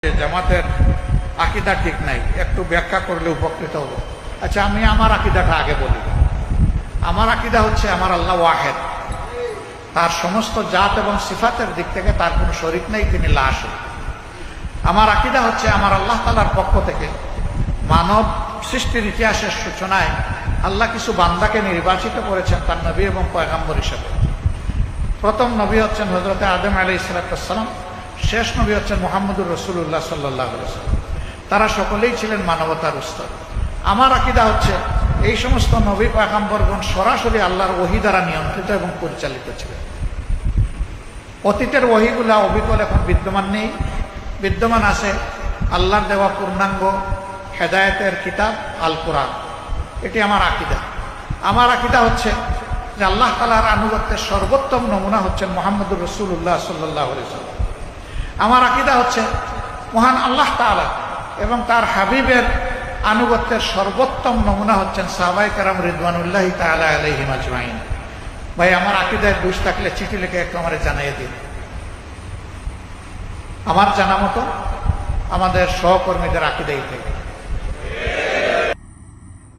জামাতের আকীদা ঠিক নাই, একটু ব্যাখ্যা করলে উপকৃত হব। আচ্ছা, আমি আমার আকীদাটা আগে বলি। আমার আকীদা হচ্ছে আমার আল্লাহ ওয়াহেদ, তার সমস্ত জাত এবং সিফাতের দিক থেকে তার কোনো শরীক নেই, তিনি লা শরীক। আমার আকীদা হচ্ছে আমার আল্লাহ তাআলার পক্ষ থেকে মানব সৃষ্টির ইতিহাসের সূচনায় আল্লাহ কিছু বান্দাকে নির্বাচিত করেছেন তার নবী এবং পয়গাম্বর হিসেবে। প্রথম নবী হচ্ছেন হযরত আদম আলাইহিস সালাম, শেষ নবী হচ্ছেন মুহাম্মদুর রাসূলুল্লাহ সাল্লাল্লাহু আলাইহি ওয়াসাল্লাম। তারা সকলেই ছিলেন মানবতার উস্তাদ। আমার আকীদা হচ্ছে এই সমস্ত নবী পয়গাম্বরগণ সরাসরি আল্লাহর ওহী দ্বারা নিয়ন্ত্রিত এবং পরিচালিত ছিলেন। অতীতের ওহীগুলা অবিকল এখন বিদ্যমান নেই, বিদ্যমান আছে আল্লাহর দেওয়া পূর্ণাঙ্গ হেদায়েতের কিতাব আল কোরআন। এটি আমার আকীদা। আমার আকীদা হচ্ছে যে আল্লাহ তাআলার আনুগত্যের সর্বোত্তম নমুনা হচ্ছেন মুহাম্মদুর রাসূলুল্লাহ সাল্লাল্লাহু আলাইহি ওয়াসাল্লাম। আমার আকীদা হচ্ছে মহান আল্লাহ তাআলা এবং তার হাবিবের আনুগত্যের সর্বোত্তম নমুনা হচ্ছেন সাহাবায়ে কেরাম রিদওয়ানুল্লাহি তাআলা আলাইহিম আজমাইন। ভাই, আমার আকীদায় দোষ থাকলে চিঠি লিখে একটু আমারে জানিয়ে দিন। আমার জানা মতো আমাদের সহকর্মীদের আকীদাই থেকে